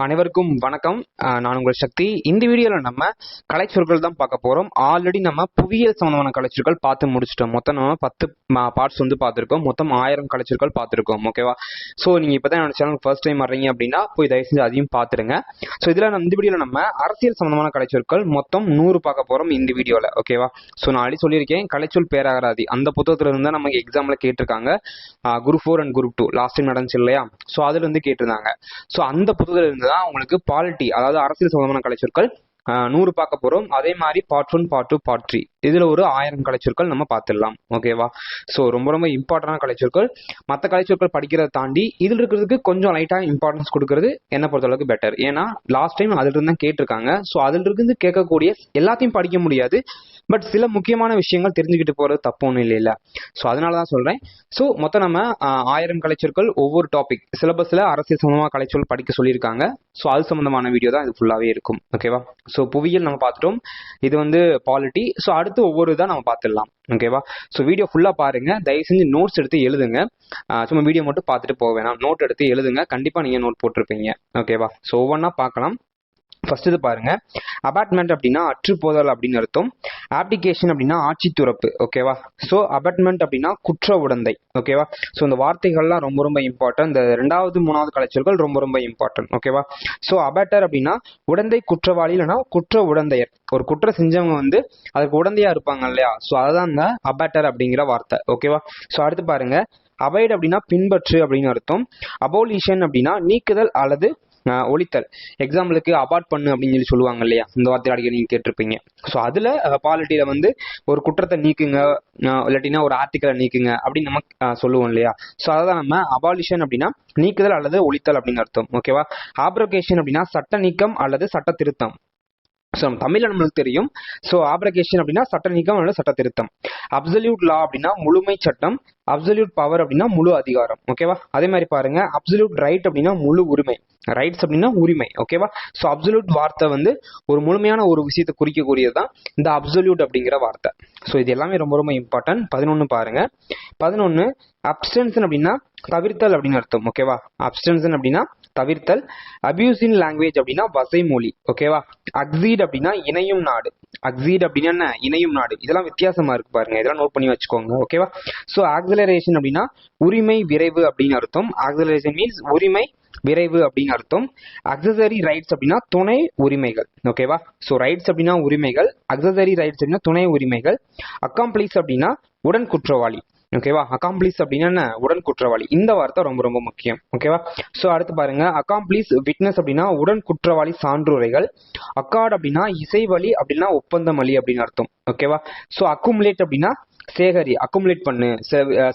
அனைவருக்கும் வணக்கம். நான் உங்கள் சக்தி. இந்த வீடியோவில் நம்ம கலைச்சொற்கள் தான் பார்க்க போகிறோம். ஆல்ரெடி நம்ம புவியியல் சம்பந்தமான கலைச்சொற்கள் பார்த்து முடிச்சிட்டோம். மொத்தம் நம்ம 10 பார்ட்ஸ் வந்து பார்த்துருக்கோம். மொத்தம் 1000 கலைச்சொற்கள் பார்த்துருக்கோம். ஓகேவா? ஸோ நீங்கள் இப்போ தான் என்னோட சேனல் ஃபர்ஸ்ட் டைம் வர்றீங்க அப்படின்னா போய் தயவு செஞ்சு அதையும் பார்த்துருங்க. ஸோ இதில் இந்த வீடியோவில் நம்ம அரசியல் சம்பந்தமான கலைச்சொற்கள் மொத்தம் 100 பார்க்க போகிறோம் இந்த வீடியோவில். ஓகேவா? ஸோ நான் ஆல்ரெடி சொல்லியிருக்கேன், கலைச்சொல் பேராகராதி அந்த புத்தகத்தில் இருந்தால் நமக்கு எக்ஸாமில் கேட்டிருக்காங்க. Group 4 and group 2 last time நடந்துச்சு இல்லையா? ஸோ அதுல இருந்து கேட்டிருந்தாங்க. ஸோ அந்த புத்தகத்தில் இருந்து தான் உங்களுக்கு பாலிட்டி, அதாவது அரசியல் சம்பந்தமான கலைச்சொற்கள் 100 பார்க்க போறோம். அதே மாதிரி பார்ட் 1, பார்ட் 2, பார்ட் 3 இதுல ஒரு 1000 கலைச்சொற்கள் நம்ம பார்த்துடலாம். ஓகேவா? ஸோ ரொம்ப ரொம்ப இம்பார்ட்டன்டான கலைச்சொற்கள். மற்ற கலைச்சொற்கள் படிக்கிறத தாண்டி இதில் இருக்கிறதுக்கு கொஞ்சம் லைட்டா இம்பார்ட்டன்ஸ் கொடுக்கறது என்ன பொறுத்தளவுக்கு பெட்டர். ஏன்னா லாஸ்ட் டைம் அதுல இருந்து தான் கேட்டிருக்காங்க. ஸோ அதுல இருந்து கேட்கக்கூடிய எல்லாத்தையும் படிக்க முடியாது. பட் சில முக்கியமான விஷயங்கள் தெரிஞ்சுக்கிட்டு போறது தப்பு ஒன்றும் இல்லை. ஸோ அதனாலதான் சொல்றேன். ஸோ மொத்தம் நம்ம 1000 கலைச்சொற்கள் ஒவ்வொரு டாபிக் சிலபஸ்ல அரசியல் சம்பந்தமா கலைச்சொல் படிக்க சொல்லியிருக்காங்க. ஸோ அது சம்பந்தமான வீடியோ தான் இது ஃபுல்லாவே இருக்கும். ஓகேவா? ஸோ புவியியல் நம்ம பார்த்துட்டோம். இது வந்து பாலிட்டி. ஸோ அடுத்து ஒவ்வொரு இதாக நம்ம பார்த்துடலாம். ஓகேவா? ஸோ வீடியோ ஃபுல்லா பாருங்க. தயவு செஞ்சு நோட்ஸ் எடுத்து எழுதுங்க. சும்மா வீடியோ மட்டும் பார்த்துட்டு போக வேணாம். நோட் எடுத்து எழுதுங்க. கண்டிப்பா நீங்க நோட் போட்டிருப்பீங்க. ஓகேவா? ஸோ ஒவ்வொன்றா பார்க்கலாம். ஃபர்ஸ்ட் இது பாருங்க. அபார்ட்மெண்ட் அப்படின்னா அற்று போதல் அப்படின்னு அர்த்தம். ஆப்டிகேஷன் அப்படின்னா ஆட்சி துறப்பு. ஓகேவா? ஸோ அபார்ட்மெண்ட் அப்படின்னா குற்ற உடந்தை. ஓகேவா? ஸோ இந்த வார்த்தைகள்லாம் ரொம்ப ரொம்ப இம்பார்ட்டன்ட். இந்த 2வது 3வது கலைச்சொற்கள் ரொம்ப ரொம்ப இம்பார்ட்டன்ட். ஓகேவா? ஸோ அபாட்டர் அப்படின்னா உடந்தை குற்றவாளி இல்லைன்னா குற்ற உடந்தையர். ஒரு குற்றம் செஞ்சவங்க வந்து அதுக்கு உடந்தையா இருப்பாங்க இல்லையா? ஸோ அதுதான் இந்த அபாட்டர் அப்படிங்கிற வார்த்தை. ஓகேவா? ஸோ அடுத்து பாருங்க. அவைட் அப்படின்னா பின்பற்று அப்படின்னு அர்த்தம். அபோலிஷன் அப்படின்னா நீக்குதல் அல்லது ஒழித்தல். எக்ஸாம்பிளுக்கு அபார்ட் பண்ணு அப்படின்னு சொல்லி சொல்லுவாங்க இல்லையா? இந்த வார்த்தை அடிக்கடி நீங்க கேட்டிருப்பீங்க. ஸோ அதுல பாலிட்டியில வந்து ஒரு குற்றத்தை நீக்குங்க, இல்லாட்டினா ஒரு ஆர்டிக்கலை நீக்குங்க அப்படின்னு நம்ம சொல்லுவோம் இல்லையா? ஸோ அதான் நம்ம அபாலிஷன் அப்படின்னா நீக்குதல் அல்லது ஒழித்தல் அப்படின்னு அர்த்தம். ஓகேவா? ஆப்ரோகேஷன் அப்படின்னா சட்ட நீக்கம் அல்லது சட்ட திருத்தம். ஸோ தமிழ்ல நம்மளுக்கு தெரியும். ஸோ ஆப்ரகேஷன் அப்படின்னா சட்ட நீக்கம் அல்லது சட்ட திருத்தம். அப்சல்யூட் லா அப்படின்னா முழுமை சட்டம். அப்சல்யூட் பவர் அப்படின்னா முழு அதிகாரம். ஓகேவா? அதே மாதிரி பாருங்க. அப்சல்யூட் ரைட் அப்படின்னா முழு உரிமை. ரைட்ஸ் அப்படின்னா உரிமை. ஓகேவா? ஸோ அப்சல்யூட் வார்த்தை வந்து ஒரு முழுமையான ஒரு விஷயத்தை குறிக்கக்கூடியது தான் இந்த அப்சல்யூட் அப்படிங்கிற வார்த்தை. ஸோ இது எல்லாமே ரொம்ப ரொம்ப இம்பார்ட்டன்ட். 11 பாருங்க. 11 அப்ஸ்டென்ஷன் அப்படின்னா தவிர்த்தல் அப்படின்னு அர்த்தம். ஓகேவா? அப்ஸ்டென்ஷன் அப்படின்னா தவிர்த்தல். அபியூஸ் இன் லாங்குவேஜ் அப்படின்னா வசை மொழி. ஓகேவா? அக்சீட் அப்படின்னா இணையும் நாடு. அக்சீட் அப்படின்னா என்ன? இணையும் நாடு. இதெல்லாம் வித்தியாசமா இருக்கு பாருங்க. இதெல்லாம் நோட் பண்ணி வச்சுக்கோங்க. ஓகேவா? ஸோ ஆக்சலரேஷன் அப்படின்னா உரிமை விரைவு அப்படின்னு அர்த்தம். ஆக்சலரேஷன் மீன்ஸ் உரிமை விரைவு அப்படின்னு அர்த்தம். அக்சசரி ரைட்ஸ் அப்படின்னா துணை உரிமைகள். ஓகேவா? ஸோ ரைட்ஸ் அப்படின்னா உரிமைகள். அக்சசரி ரைட்ஸ் அப்படின்னா துணை உரிமைகள். அக்காம்ப்ளிஸ் அப்படின்னா உடன் குற்றவாளி. ஓகேவா? அக்காம்ப்ளிஸ் அப்படின்னா என்ன? உடன் குற்றவாளி. இந்த வார்த்தை ரொம்ப ரொம்ப முக்கியம். ஓகேவா? ஸோ அடுத்து பாருங்க. அக்காம்ப்ளிஸ் விட்னஸ் அப்படின்னா உடன் குற்றவாளி சான்றுரைகள். அக்கார்ட் அப்படின்னா இசைவழி அப்படின்னா ஒப்பந்தம் வழி அப்படின்னு அர்த்தம். ஓகேவா? ஸோ அக்குமுலேட் அப்படின்னா சேகரி. அக்குமுலேட் பண்ணு.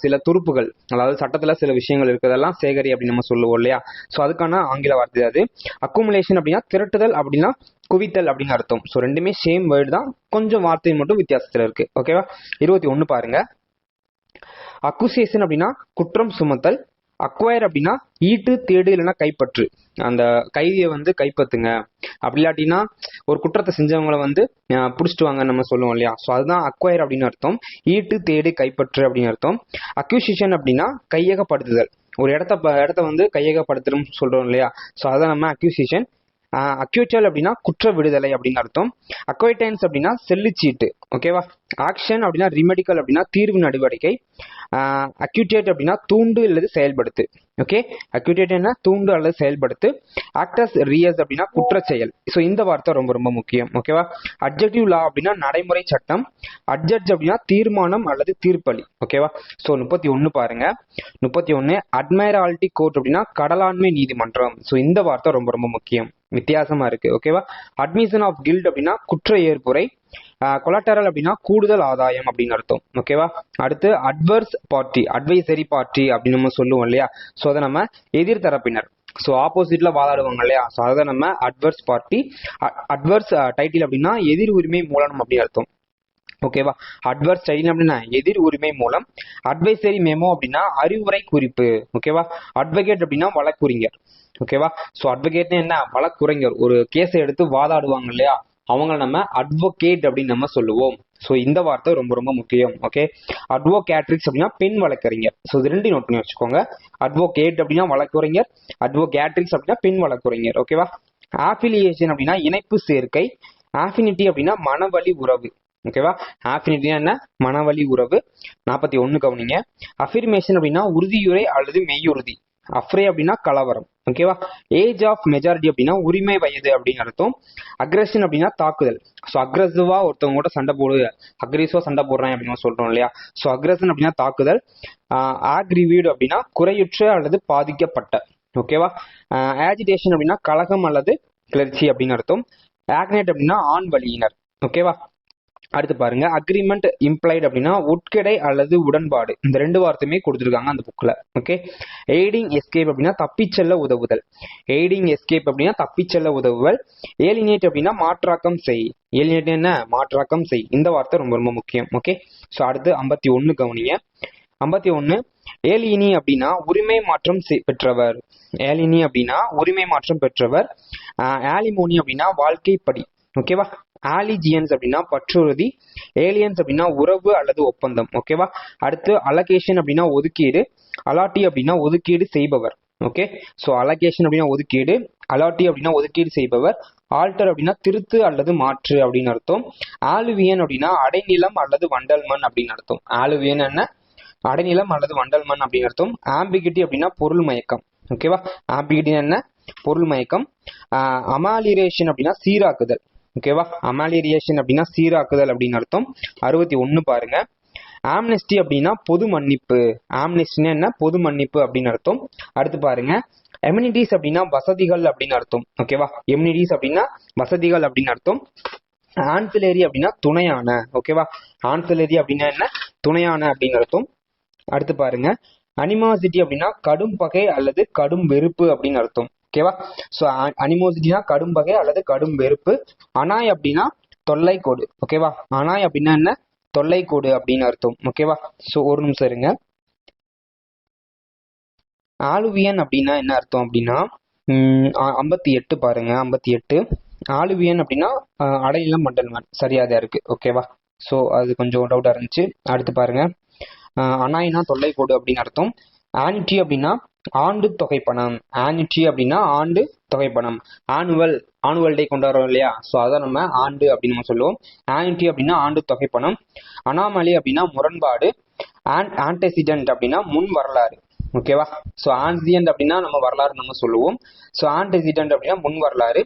சில துருப்புகள், அதாவது சட்டத்துல சில விஷயங்கள் இருக்கிறதெல்லாம் சேகரி அப்படின்னு நம்ம சொல்லுவோம் இல்லையா? ஸோ அதுக்கான ஆங்கில வார்த்தை அது. அக்குமுலேஷன் அப்படின்னா திரட்டுதல் அப்படின்னா குவித்தல் அப்படின்னு அர்த்தம். ஸோ ரெண்டுமே சேம் வேர்டு தான், கொஞ்சம் வார்த்தை மட்டும் வித்தியாசத்துல இருக்கு. ஓகேவா? 21 பாருங்க. அக்குசேஷன் அப்படின்னா குற்றம் சுமத்தல். அக்வயர் அப்படின்னா ஈட்டு தேடு இல்லைன்னா கைப்பற்று. அந்த கைதியை வந்து கைப்பற்றுங்க. அப்படி இல்லாட்டினா ஒரு குற்றத்தை செஞ்சவங்களை வந்து பிடிச்சிட்டு வாங்க நம்ம சொல்லுவோம் இல்லையா? ஸோ அதுதான் அக்வயர் அப்படின்னு அர்த்தம். ஈட்டு தேடு கைப்பற்று அப்படின்னு அர்த்தம். அக்யூசிஷன் அப்படின்னா கையகப்படுத்துதல். ஒரு இடத்த வந்து கையகப்படுத்துறோம் சொல்றோம் இல்லையா? ஸோ அதான் நம்ம அக்யூசிஷன். அக்யூட்டல் அப்படின்னா குற்ற விடுதலை அப்படின்னு அர்த்தம். அக்வைட்டன்ஸ் அப்படின்னா செல்லுச்சீட்டு. ஓகேவா? ஆக்ஷன் அப்படின்னா ரிமெடிக்கல் அப்படின்னா தீர்வு நடவடிக்கை. அக்யூட்டேட் அப்படின்னா தூண்டு அல்லது செயல்படுத்து. ஓகே? அக்யூட்டேட் என்ன? தூண்டு அல்லது செயல்படுத்து. ஆக்டஸ் ரியஸ் அப்படின்னா குற்ற செயல். ஸோ இந்த வார்த்தை ரொம்ப ரொம்ப முக்கியம். ஓகேவா? அட்ஜெக்டிவ் லா அப்படின்னா நடைமுறை சட்டம். அட்ஜட்ஜ் அப்படின்னா தீர்மானம் அல்லது தீர்ப்பளி. ஓகேவா? ஸோ 31 பாருங்க. 31 அட்மைராலிட்டி கோர்ட் அப்படின்னா கடலாண்மை நீதிமன்றம். ஸோ இந்த வார்த்தை ரொம்ப ரொம்ப முக்கியம், வித்தியாசமா இருக்கு. ஓகேவா? அட்மிஷன் ஆஃப் கில்ட் அப்படின்னா குற்ற ஏற்புரை. கொலாட்டரல் அப்படின்னா கூடுதல் ஆதாயம் அப்படின்னு அர்த்தம். ஓகேவா? அடுத்து அட்வர்ஸ் பார்ட்டி, அட்வைசரி பார்ட்டி அப்படின்னு நம்ம சொல்லுவோம் இல்லையா? ஸோ அதை நம்ம எதிர்த்தரப்பினர், ஸோ ஆப்போசிட்ல வாதாடுவாங்க இல்லையா? ஸோ அதை நம்ம அட்வர்ஸ் பார்ட்டி. அட்வர்ஸ் டைட்டில் அப்படின்னா எதிர் உரிமை மூலம் அப்படின்னு அர்த்தம். ஓகேவா? அட்வர்ஸ் டைட்டில் அப்படின்னா எதிர் உரிமை மூலம். அட்வைசரி மெமோ அப்படின்னா அறிவுரை குறிப்பு. ஓகேவா? அட்வொகேட் அப்படின்னா வழக்குரைஞர். ஓகேவா? ஸோ அட்வொகேட்னா என்ன? வழக்குரைஞர். ஒரு கேஸை எடுத்து வாதாடுவாங்க இல்லையா? அவங்க நம்ம அட்வொகேட் அப்படின்னு நம்ம சொல்லுவோம். ஸோ இந்த வார்த்தை ரொம்ப ரொம்ப முக்கியம். ஓகே, அட்வோகேட்ரிக்ஸ் அப்படின்னா பெண் வழக்கறிஞர். ஸோ இது ரெண்டு நோட் பண்ணி வச்சுக்கோங்க. அட்வோகேட் அப்படின்னா வழக்கறிஞர், அட்வோகேட்ரிக்ஸ் அப்படின்னா பெண் வழக்கறிஞர். ஓகேவா. ஆஃபிலியேஷன் அப்படின்னா இணைப்பு சேர்க்கை, ஆஃபினிட்டி அப்படின்னா மனவழி உறவு. ஓகேவா. ஆஃபினிட்டினா என்ன? மனவழி உறவு. 41 கவனிங்க. அஃபிர்மேஷன் அப்படின்னா உறுதியுரை அல்லது மெய்யுறுதி. அஃப்ரே அப்படின்னா கலவரம். ஓகேவா. ஏஜ் ஆஃப் மெஜாரிட்டி அப்படின்னா உரிமை வயது அப்படின்னு அர்த்தம். அக்ரஷன் அப்படின்னா தாக்குதல். ஸோ அக்ரஸிவா ஒருத்தவங்க கூட சண்டை போடு, அக்ரெசிவா சண்டை போடுறேன் அப்படின்னு சொல்றோம் இல்லையா. ஸோ அக்ரஷன் அப்படின்னா தாக்குதல். ஆக்ரிவீடு அப்படின்னா குறையுற்ற அல்லது பாதிக்கப்பட்ட. ஓகேவா. ஆஜிடேஷன் அப்படின்னா கலகம் அல்லது கிளர்ச்சி அப்படின்னு அர்த்தம். ஆக்னேட் அப்படின்னா ஆண் வழியினர். ஓகேவா. அடுத்து பாருங்க, அக்ரிமெண்ட் இம்ப்ளைட் அப்படின்னா உட்கிடை அல்லது உடன்பாடு. இந்த ரெண்டு வார்த்தையுமே கொடுத்துருக்காங்க அந்த புக்ல. ஓகே. எய்டிங் எஸ்கேப் அப்படின்னா தப்பிச்செல்ல உதவுதல். எய்டிங் எஸ்கேப் அப்படின்னா தப்பிச்செல்ல உதவுதல். ஏலினேட் அப்படின்னா மாற்றாக்கம் செய். ஏலினேட் என்ன? மாற்றாக்கம் செய். இந்த வார்த்தை ரொம்ப ரொம்ப முக்கியம். ஓகே. ஸோ அடுத்து 51 கவனிங்க. 51 ஏலினி அப்படின்னா உரிமை மாற்றம் பெற்றவர். ஏலினி அப்படின்னா உரிமை மாற்றம் பெற்றவர். ஆலிமோனி அப்படின்னா வாழ்க்கைப்படி. ஓகேவா. ஆலிஜியன்ஸ் அப்படின்னா பற்றுறுதி. ஏலியன்ஸ் அப்படின்னா உறவு அல்லது ஒப்பந்தம். ஓகேவா. அடுத்து அலகேஷன் அப்படின்னா ஒதுக்கீடு. அலாட்டி அப்படின்னா ஒதுக்கீடு செய்பவர். ஓகே. ஸோ அலகேஷன் அப்படின்னா ஒதுக்கீடு, அலாட்டி அப்படின்னா ஒதுக்கீடு செய்பவர். ஆல்டர் அப்படின்னா திருத்து அல்லது மாற்று அப்படின்னு அர்த்தம். ஆலுவியன் அப்படின்னா அடைநிலம் அல்லது வண்டல் மண் அப்படின்னு அர்த்தம். ஆலுவியன் என்ன? அடைநிலம் அல்லது வண்டல் மண் அப்படின்னு அர்த்தம். ஆம்பிகிட்டி அப்படின்னா பொருள் மயக்கம். ஓகேவா. ஆம்பிகிட்டி என்ன? பொருள் மயக்கம். அமாலிரேஷன் அப்படின்னா சீராக்குதல். ஓகேவா. அமாலிரியேஷன் அப்படின்னா சீராக்குதல் அப்படின்னு அர்த்தம். 61 பாருங்க. ஆம்னெஸ்டி அப்படின்னா பொது மன்னிப்பு. ஆம்னெஸ்டினா என்ன? பொது மன்னிப்பு அப்படின்னு அர்த்தம். அடுத்து பாருங்க, எமினிட்டிஸ் அப்படின்னா வசதிகள் அப்படின்னு அர்த்தம். ஓகேவா. எமினிட்டிஸ் அப்படின்னா வசதிகள் அப்படின்னு அர்த்தம். ஆன்சிலரி அப்படின்னா துணையான. ஓகேவா. ஆன்சிலரி அப்படின்னா என்ன? துணையான அப்படின்னு அர்த்தம். அடுத்து பாருங்க, அனிமாசிட்டி அப்படின்னா கடும் பகை அல்லது கடும் வெறுப்பு அப்படின்னு அர்த்தம். ஓகேவா. ஸோ அனிமோசிட்டினா கடும் பகை அல்லது கடும் வெறுப்பு. அனாய் அப்படின்னா தொல்லை கோடு. ஓகேவா. அனாய் அப்படின்னா என்ன? தொல்லை கோடு அப்படின்னு அர்த்தம். ஓகேவா. ஸோ ஒரு நிமிஷம் இருங்க. ஆலுவியன் அப்படின்னா என்ன அர்த்தம் அப்படின்னா 58 பாருங்க. 58 ஆலுவியன் அப்படின்னா அடைநிலம் மண்டல் மண். சரியாதான் இருக்கு. ஓகேவா. ஸோ அது கொஞ்சம் டவுட்டா இருந்துச்சு. அடுத்து பாருங்க, அனாய்னா தொல்லை கோடு அப்படின்னு அர்த்தம். ஆனிட்டி அப்படின்னா ஆண்டு தொகை பணம். ஆனிட்டி அப்படின்னா ஆண்டு தொகை பணம். ஆனுவல் டே கொண்டாடுறோம் இல்லையா. ஸோ அதான் நம்ம ஆண்டு அப்படின்னு நம்ம சொல்லுவோம். ஆனிட்டி அப்படின்னா ஆண்டு தொகை பணம். அனாமலி அப்படின்னா முரண்பாடு. ஆன்டெசிடென்ட் அப்படின்னா முன் வரலாறு. ஓகேவா. ஸோ ஆன்சிடென்ட் அப்படின்னா நம்ம வரலாறு நம்ம சொல்லுவோம். ஸோ ஆன்டெசிடென்ட் அப்படின்னா முன் வரலாறு.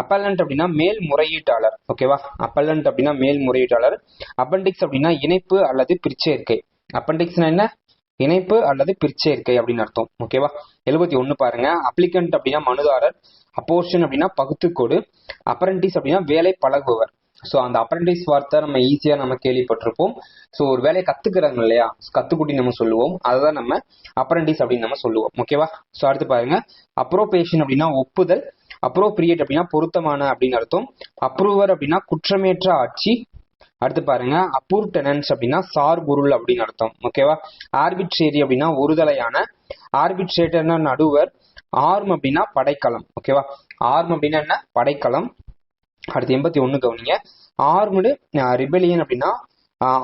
அப்பலண்ட் அப்படின்னா மேல் முறையீட்டாளர். ஓகேவா. அப்பலண்ட் அப்படின்னா மேல் முறையீட்டாளர். அப்பெண்டிக்ஸ் அப்படின்னா இணைப்பு அல்லது பிற்சேர்க்கை. அப்பெண்டிக்ஸ்னா என்ன? இணைப்பு அல்லது பிற்சேர்க்கை அப்படின்னு அர்த்தம். ஓகேவா. 71 பாருங்க. அப்ளிகண்ட் அப்படின்னா மனுதாரர். அப்போர்ஷன் அப்படின்னா பகுத்துக்கோடு. அப்ரண்டிஸ் அப்படின்னா வேலை பழகுபவர். ஸோ அந்த அப்ரண்டிஸ் வார்த்தை நம்ம ஈஸியா நம்ம கேள்விப்பட்டிருப்போம். ஸோ ஒரு வேலையை கத்துக்கிறாங்க இல்லையா, கத்துக்குட்டி நம்ம சொல்லுவோம். அதுதான் நம்ம அப்ரண்டிஸ் அப்படின்னு நம்ம சொல்லுவோம். ஓகேவா. ஸோ அடுத்து பாருங்க, அப்ரோபேஷன் அப்படின்னா ஒப்புதல். அப்ரோப்ரியேட் அப்படின்னா பொருத்தமான அப்படின்னு அர்த்தம். அப்ரூவர் அப்படின்னா குற்றமேற்ற ஆட்சி. அடுத்து பாருங்க, அப்பூர்டெனன்ஸ் அப்படின்னா சார்பொருள் அப்படின்னு அர்த்தம். ஓகேவா. ஆர்பிட்ரேரி அப்படின்னா ஒருதலையான. ஆர்பிட்ரேட்டர்னா நடுவர். ஆர்ம் அப்படின்னா படைக்கலம். ஓகேவா. ஆர்ம் அப்படின்னா என்ன? படைக்கலம். அடுத்து 81 கவனிங்க. ஆர்முடு ரிபெலியன் அப்படின்னா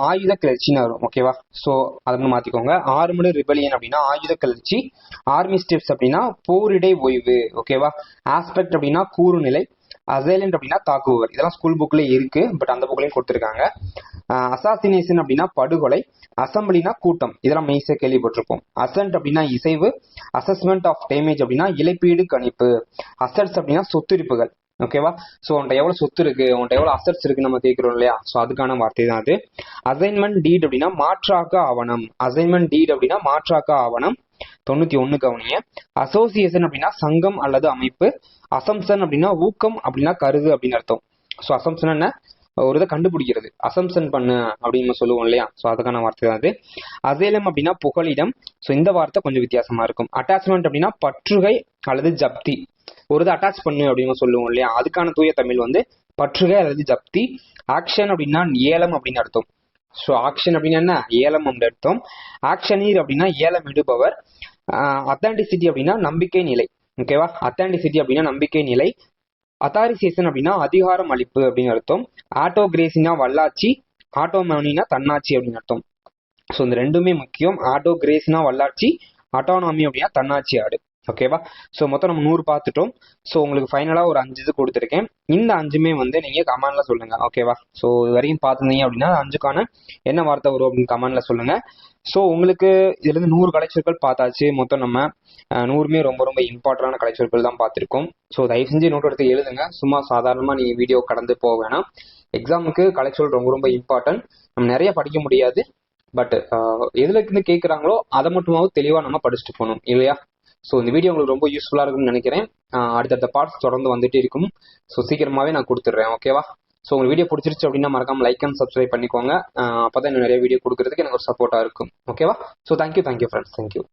ஆயுத கிளர்ச்சின்னு வரும். ஓகேவா. ஸோ அதை மாத்திக்கோங்க. ஆர்முடு ரிபெலியன் அப்படின்னா ஆயுத கிளர்ச்சி. ஆர்மி ஸ்டெப்ஸ் அப்படின்னா போரிடை ஓய்வு. ஓகேவா. ஆஸ்பெக்ட் அப்படின்னா கூறுநிலை. அசைலண்ட் அப்படின்னா தாக்குபவர். இதெல்லாம் ஸ்கூல் புக்ல இருக்கு, பட் அந்த புக்லயும் கொடுத்துருக்காங்க. அசாசினேஷன் அப்படின்னா படுகொலை. அசம்பிளினா கூட்டம். இதெல்லாம் மெய்ஸா கேள்விப்பட்டிருப்போம். அசன்ட் அப்படின்னா இசைவு. அசஸ்மெண்ட் ஆஃப் டேமேஜ் அப்படின்னா இழப்பீடு கணிப்பு. அசட்ஸ் அப்படின்னா சொத்துரிப்புகள். ஓகேவா. ஸோ உன்ட்ட எவ்வளவு சொத்து இருக்கு, உன்ட்ட எவ்வளவு அசட்ஸ் இருக்கு நம்ம கேட்கிறோம் இல்லையா. ஸோ அதுக்கான வார்த்தை தான் அது. அசைன்மெண்ட் டீட் அப்படின்னா மாற்றாக்க ஆவணம். அசைன்மெண்ட் டீட் அப்படின்னா மாற்றாக்க ஆவணம். 91 கவனிங்க. அசோசியேஷன் அப்படின்னா சங்கம் அல்லது அமைப்பு. அசம்சன் அப்படின்னா ஊக்கம் அப்படின்னா கருது அப்படின்னு அர்த்தம். ஸோ அசம்சன் என்ன? ஒரு இதை கண்டுபிடிக்கிறது. அசம்சன் பண்ணு அப்படின்னு சொல்லுவோம் இல்லையா. ஸோ அதுக்கான வார்த்தை தான் அது. அசேலம் அப்படின்னா புகலிடம். ஸோ இந்த வார்த்தை கொஞ்சம் வித்தியாசமா இருக்கும். அட்டாச்மெண்ட் அப்படின்னா பற்றுகை அல்லது ஜப்தி. ஒரு இதை அட்டாச் பண்ணு அப்படின்னு சொல்லுவோம் இல்லையா. அதுக்கான தூய தமிழ் வந்து பற்றுகை அல்லது ஜப்தி. ஆக்ஷன் அப்படின்னா ஏலம் அப்படின்னு அர்த்தம். ஸோ ஆக்ஷன் அப்படின்னா என்ன? ஏலம் அப்படின்னு அர்த்தம். ஆக்ஷனீர் அப்படின்னா ஏலம் இடுபவர். அத்தான்டிசிட்டி அப்படின்னா நம்பிக்கை நிலை. ஓகேவா. அத்தான்டிசிட்டி அப்படின்னா நம்பிக்கை நிலை. அத்தாரிசேஷன் அப்படின்னா அதிகாரம் அளிப்பு அப்படின்னு அர்த்தம். ஆட்டோகிரேசினா வல்லாட்சி. ஆட்டோமானினா தன்னாட்சி அப்படின்னு அர்த்தம். ஸோ இந்த ரெண்டுமே முக்கியம். ஆட்டோகிரேசினா வல்லாட்சி, ஆட்டோனாமி அப்படின்னா தன்னாட்சி ஆடு. ஓகேவா? ஸோ மொத்தம் நம்ம 100 பார்த்துட்டோம். ஸோ உங்களுக்கு ஃபைனலாக ஒரு 5 இது கொடுத்துருக்கேன். இந்த 5மே வந்து நீங்கள் கமெண்ட்ல சொல்லுங்க. ஓகேவா? ஸோ இது வரைக்கும் பார்த்துருந்தீங்க அப்படின்னா 5க்கான என்ன வார்த்தை வரும் அப்படின்னு கமெண்ட்ல சொல்லுங்க. ஸோ உங்களுக்கு இதுலேருந்து 100 கலைச்சொற்கள் பார்த்தாச்சு. மொத்தம் நம்ம 100மே ரொம்ப ரொம்ப இம்பார்ட்டன்டான கலைச்சொற்கள் தான் பார்த்துருக்கோம். ஸோ தயவு செஞ்சு நோட் எடுத்து எழுதுங்க. சும்மா சாதாரணமாக நீங்கள் வீடியோ கடந்து போக வேணாம். எக்ஸாமுக்கு கலைச்சொல் ரொம்ப ரொம்ப இம்பார்ட்டன்ட். நம்ம நிறைய படிக்க முடியாது. பட் எதுல இருந்து கேட்குறாங்களோ அதை மட்டுமாவது தெளிவாக நம்ம படிச்சுட்டு போகணும் இல்லையா? ஸோ இந்த வீடியோ உங்களுக்கு ரொம்ப யூஸ்ஃபுல்லாக இருக்கும்னு நினைக்கிறேன். அடுத்தடுத்த பார்ட்ஸ் தொடர்ந்து வந்துட்டே இருக்கும். ஸோ சீக்கிரமாகவே நான் கொடுத்துட்றேன். ஓகேவா? ஸோ உங்களுக்கு வீடியோ பிடிச்சிருச்சு அப்படின்னா மறக்காம லைக் அண்ட் சப்ஸ்கிரைப் பண்ணிக்கோங்க. அப்போ தான் நிறைய வீடியோ கொடுக்கறதுக்கு எனக்கு ஒரு சப்போர்ட்டாக இருக்கும். ஓகேவா? So thank you friends. தேங்க்யூ.